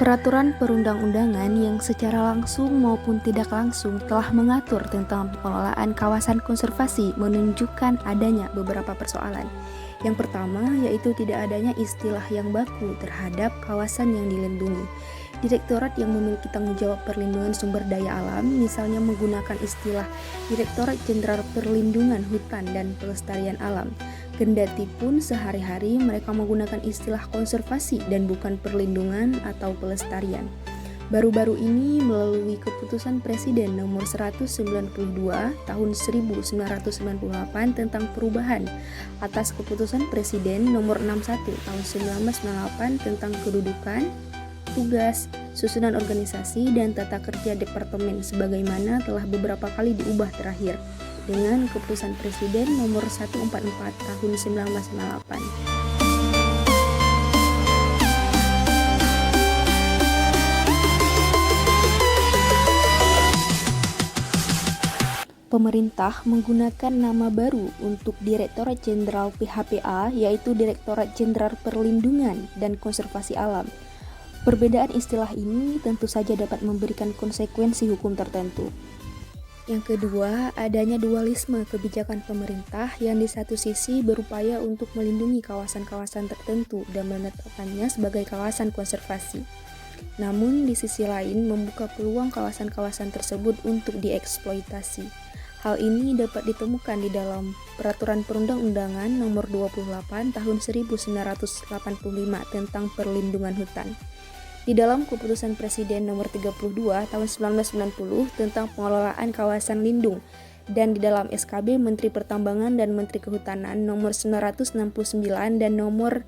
Peraturan perundang-undangan yang secara langsung maupun tidak langsung telah mengatur tentang pengelolaan kawasan konservasi menunjukkan adanya beberapa persoalan. Yang pertama yaitu tidak adanya istilah yang baku terhadap kawasan yang dilindungi. Direktorat yang memiliki tanggung jawab perlindungan sumber daya alam misalnya menggunakan istilah Direktorat Jenderal Perlindungan Hutan dan Pelestarian Alam. Kendati pun sehari-hari mereka menggunakan istilah konservasi dan bukan perlindungan atau pelestarian. Baru-baru ini melalui keputusan Presiden nomor 192 tahun 1998 tentang perubahan atas keputusan Presiden nomor 61 tahun 1998 tentang kedudukan, tugas, susunan organisasi, dan tata kerja departemen sebagaimana telah beberapa kali diubah terakhir dengan keputusan Presiden nomor 144 tahun 1998. Pemerintah menggunakan nama baru untuk Direktorat Jenderal PHPA yaitu Direktorat Jenderal Perlindungan dan Konservasi Alam. Perbedaan istilah ini tentu saja dapat memberikan konsekuensi hukum tertentu. Yang kedua, adanya dualisme kebijakan pemerintah yang di satu sisi berupaya untuk melindungi kawasan-kawasan tertentu dan menetapkannya sebagai kawasan konservasi. Namun di sisi lain membuka peluang kawasan-kawasan tersebut untuk dieksploitasi. Hal ini dapat ditemukan di dalam Peraturan Perundang-undangan Nomor 28 Tahun 1985 tentang Perlindungan Hutan. Di dalam Keputusan Presiden Nomor 32 Tahun 1990 tentang pengelolaan kawasan lindung dan di dalam SKB Menteri Pertambangan dan Menteri Kehutanan Nomor 969 dan Nomor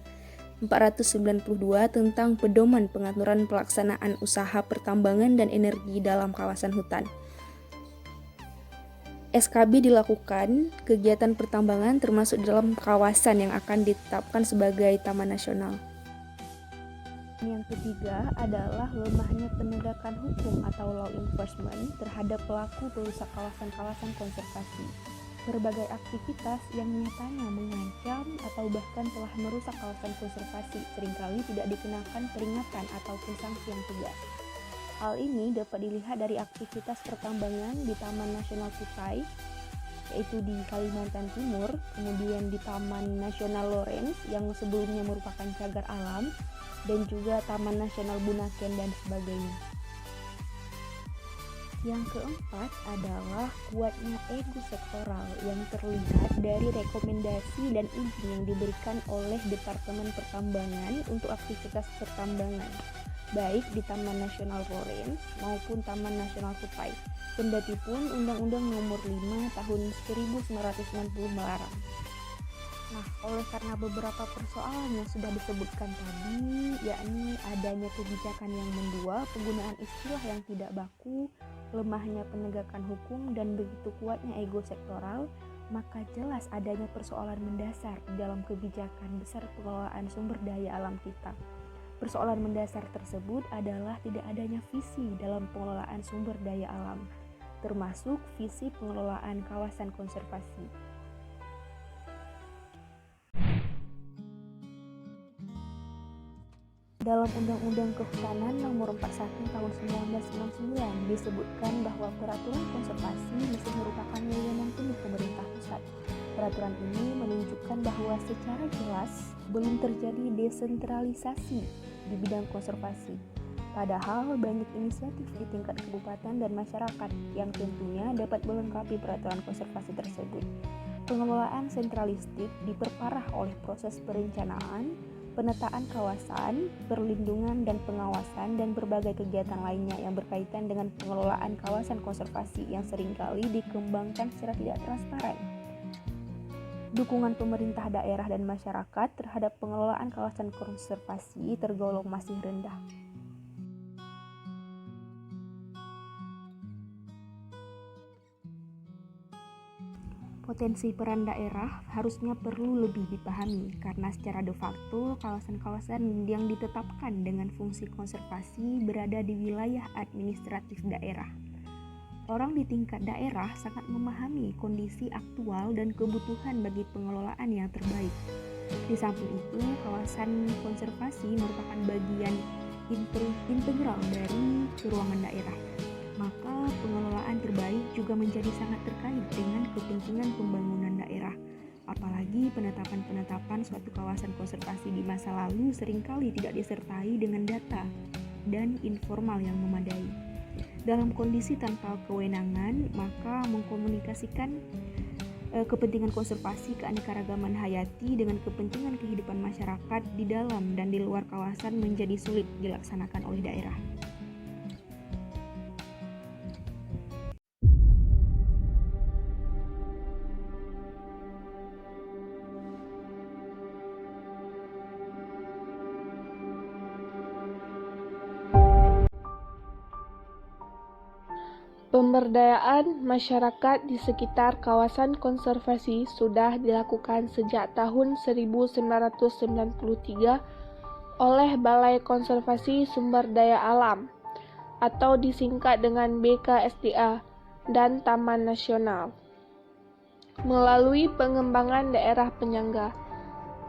492 tentang pedoman pengaturan pelaksanaan usaha pertambangan dan energi dalam kawasan hutan. SKB dilakukan kegiatan pertambangan termasuk dalam kawasan yang akan ditetapkan sebagai Taman Nasional. Yang ketiga adalah lemahnya penegakan hukum atau law enforcement terhadap pelaku perusak kawasan-kawasan konservasi. Berbagai aktivitas yang nyatanya mengancam atau bahkan telah merusak kawasan konservasi seringkali tidak dikenakan peringatan ataupun sanksi yang tegas. Hal ini dapat dilihat dari aktivitas pertambangan di Taman Nasional Kutai, yaitu di Kalimantan Timur, kemudian di Taman Nasional Lorentz yang sebelumnya merupakan cagar alam, dan juga Taman Nasional Bunaken dan sebagainya. Yang keempat adalah kuatnya ego sektoral yang terlihat dari rekomendasi dan izin yang diberikan oleh Departemen Pertambangan untuk aktivitas pertambangan, baik di Taman Nasional Lorentz maupun Taman Nasional Kutai. Kendati pun Undang-Undang Nomor 5 Tahun 1990 melarang. Nah, oleh karena beberapa persoalan yang sudah disebutkan tadi, yakni adanya kebijakan yang mendua, penggunaan istilah yang tidak baku, lemahnya penegakan hukum, dan begitu kuatnya ego sektoral, maka jelas adanya persoalan mendasar dalam kebijakan besar pengelolaan sumber daya alam kita. Persoalan mendasar tersebut adalah tidak adanya visi dalam pengelolaan sumber daya alam, termasuk visi pengelolaan kawasan konservasi. Dalam Undang-Undang Kehutanan Nomor 41 Tahun 1999 disebutkan bahwa peraturan konservasi masih merupakan wewenang penuh pemerintah pusat. Peraturan ini menunjukkan bahwa secara jelas belum terjadi desentralisasi di bidang konservasi. Padahal banyak inisiatif di tingkat kabupaten dan masyarakat yang tentunya dapat melengkapi peraturan konservasi tersebut. Pengelolaan sentralistik diperparah oleh proses perencanaan, penataan kawasan, perlindungan dan pengawasan, dan berbagai kegiatan lainnya yang berkaitan dengan pengelolaan kawasan konservasi yang seringkali dikembangkan secara tidak transparan. Dukungan pemerintah daerah dan masyarakat terhadap pengelolaan kawasan konservasi tergolong masih rendah. Potensi peran daerah harusnya perlu lebih dipahami karena secara de facto kawasan-kawasan yang ditetapkan dengan fungsi konservasi berada di wilayah administratif daerah. Orang di tingkat daerah sangat memahami kondisi aktual dan kebutuhan bagi pengelolaan yang terbaik. Di samping itu, kawasan konservasi merupakan bagian integral dari keuangan daerah. Maka pengelolaan terbaik juga menjadi sangat terkait dengan kepentingan pembangunan daerah. Apalagi penetapan suatu kawasan konservasi di masa lalu seringkali tidak disertai dengan data dan informal yang memadai. Dalam kondisi tanpa kewenangan, maka mengkomunikasikan kepentingan konservasi keanekaragaman hayati dengan kepentingan kehidupan masyarakat di dalam dan di luar kawasan menjadi sulit dilaksanakan oleh daerah. Pemberdayaan masyarakat di sekitar kawasan konservasi sudah dilakukan sejak tahun 1993 oleh Balai Konservasi Sumber Daya Alam atau disingkat dengan BKSDA dan Taman Nasional melalui pengembangan daerah penyangga.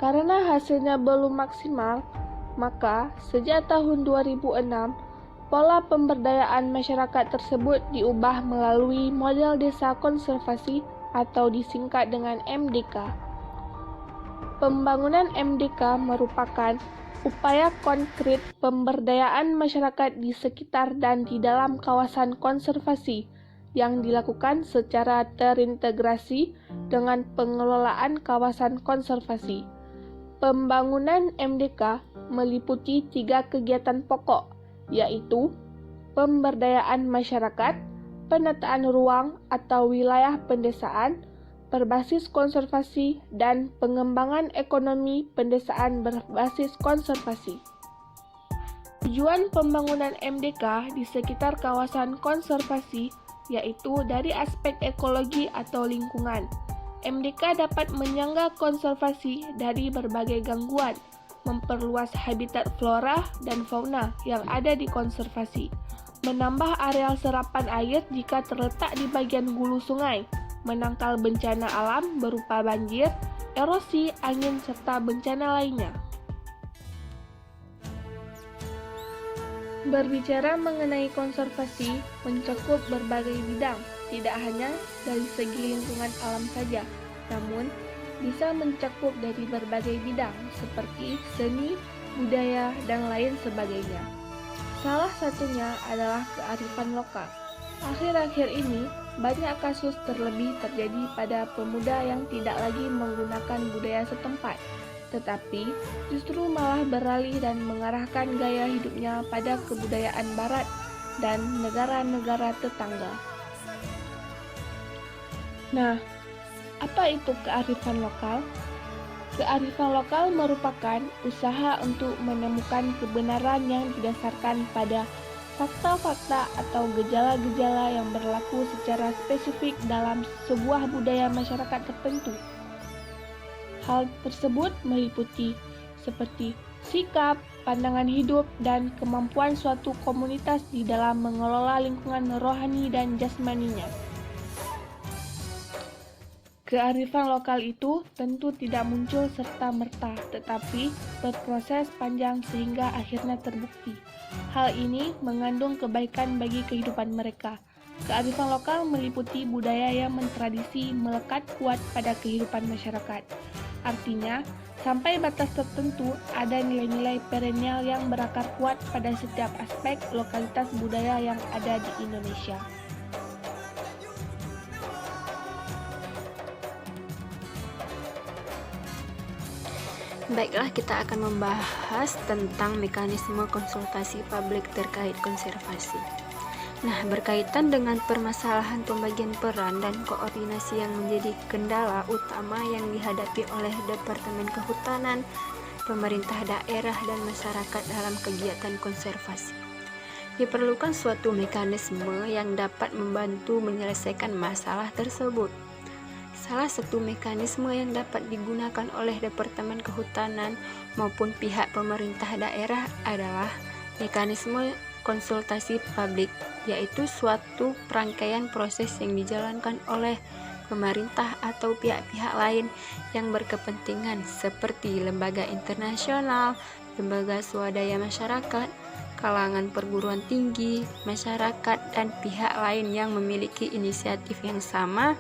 Karena hasilnya belum maksimal, maka sejak tahun 2006 pola pemberdayaan masyarakat tersebut diubah melalui model desa konservasi atau disingkat dengan MDK. Pembangunan MDK merupakan upaya konkret pemberdayaan masyarakat di sekitar dan di dalam kawasan konservasi yang dilakukan secara terintegrasi dengan pengelolaan kawasan konservasi. Pembangunan MDK meliputi 3 kegiatan pokok, yaitu pemberdayaan masyarakat, penataan ruang atau wilayah pendesaan berbasis konservasi, dan pengembangan ekonomi pendesaan berbasis konservasi. Tujuan pembangunan MDK di sekitar kawasan konservasi yaitu dari aspek ekologi atau lingkungan. MDK dapat menyangga konservasi dari berbagai gangguan, memperluas habitat flora dan fauna yang ada di konservasi, menambah areal serapan air jika terletak di bagian hulu sungai, menangkal bencana alam berupa banjir, erosi, angin, serta bencana lainnya. Berbicara mengenai konservasi mencakup berbagai bidang, tidak hanya dari segi lingkungan alam saja, namun bisa mencakup dari berbagai bidang seperti seni, budaya, dan lain sebagainya. Salah satunya adalah kearifan lokal. Akhir-akhir ini, banyak kasus terlebih terjadi pada pemuda yang tidak lagi menggunakan budaya setempat, tetapi justru malah beralih dan mengarahkan gaya hidupnya pada kebudayaan barat dan negara-negara tetangga. Nah, apa itu kearifan lokal? Kearifan lokal merupakan usaha untuk menemukan kebenaran yang didasarkan pada fakta-fakta atau gejala-gejala yang berlaku secara spesifik dalam sebuah budaya masyarakat tertentu. Hal tersebut meliputi seperti sikap, pandangan hidup, dan kemampuan suatu komunitas di dalam mengelola lingkungan rohani dan jasmaninya. Kearifan lokal itu tentu tidak muncul serta-merta, tetapi berproses panjang sehingga akhirnya terbukti. Hal ini mengandung kebaikan bagi kehidupan mereka. Kearifan lokal meliputi budaya yang mentradisi melekat kuat pada kehidupan masyarakat. Artinya, sampai batas tertentu ada nilai-nilai perennial yang berakar kuat pada setiap aspek lokalitas budaya yang ada di Indonesia. Baiklah, kita akan membahas tentang mekanisme konsultasi publik terkait konservasi. Nah, berkaitan dengan permasalahan pembagian peran dan koordinasi yang menjadi kendala utama yang dihadapi oleh Departemen Kehutanan, pemerintah daerah, dan masyarakat dalam kegiatan konservasi. Diperlukan suatu mekanisme yang dapat membantu menyelesaikan masalah tersebut. Salah satu mekanisme yang dapat digunakan oleh Departemen Kehutanan maupun pihak pemerintah daerah adalah mekanisme konsultasi publik, yaitu suatu rangkaian proses yang dijalankan oleh pemerintah atau pihak-pihak lain yang berkepentingan seperti lembaga internasional, lembaga swadaya masyarakat, kalangan perguruan tinggi, masyarakat, dan pihak lain yang memiliki inisiatif yang sama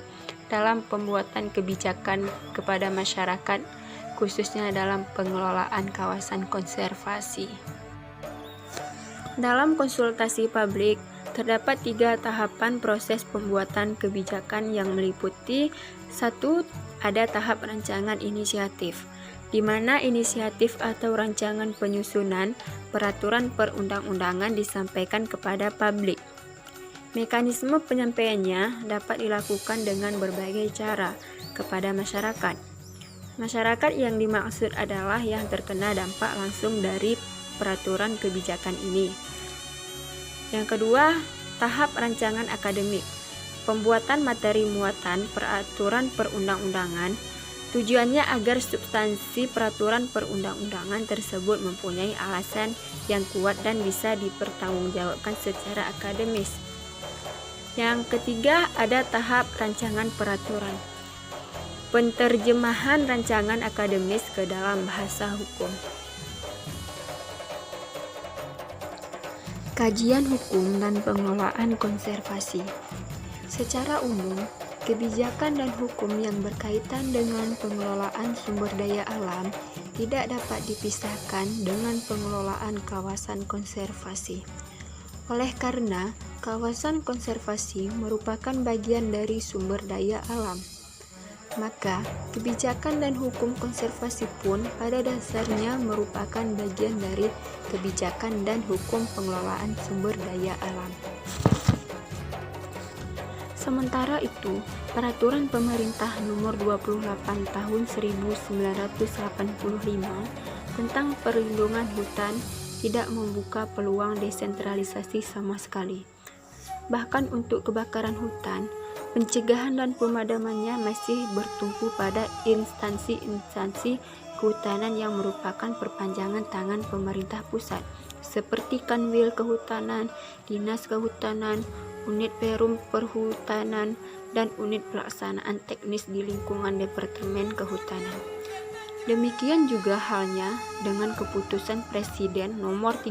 dalam pembuatan kebijakan kepada masyarakat, khususnya dalam pengelolaan kawasan konservasi. Dalam konsultasi publik, terdapat 3 tahapan proses pembuatan kebijakan yang meliputi 1. Ada tahap rancangan inisiatif, di mana inisiatif atau rancangan penyusunan peraturan perundang-undangan disampaikan kepada publik. Mekanisme penyampaiannya dapat dilakukan dengan berbagai cara kepada masyarakat. Masyarakat yang dimaksud adalah yang terkena dampak langsung dari peraturan kebijakan ini. Yang kedua, tahap rancangan akademik. Pembuatan materi muatan peraturan perundang-undangan, tujuannya agar substansi peraturan perundang-undangan tersebut mempunyai alasan yang kuat dan bisa dipertanggungjawabkan secara akademis. Yang ketiga, ada tahap rancangan peraturan. Penterjemahan rancangan akademis ke dalam bahasa hukum. Kajian hukum dan pengelolaan konservasi. Secara umum, kebijakan dan hukum yang berkaitan dengan pengelolaan sumber daya alam tidak dapat dipisahkan dengan pengelolaan kawasan konservasi. Oleh karena kawasan konservasi merupakan bagian dari sumber daya alam, maka kebijakan dan hukum konservasi pun pada dasarnya merupakan bagian dari kebijakan dan hukum pengelolaan sumber daya alam. Sementara itu, Peraturan Pemerintah Nomor 28 Tahun 1985 tentang perlindungan hutan tidak membuka peluang desentralisasi sama sekali. Bahkan untuk kebakaran hutan, pencegahan dan pemadamannya masih bertumpu pada instansi-instansi kehutanan yang merupakan perpanjangan tangan pemerintah pusat, seperti Kanwil Kehutanan, Dinas Kehutanan, Unit Perum Perhutanan, dan Unit Pelaksanaan Teknis di lingkungan Departemen Kehutanan. Demikian juga halnya dengan Keputusan Presiden Nomor 3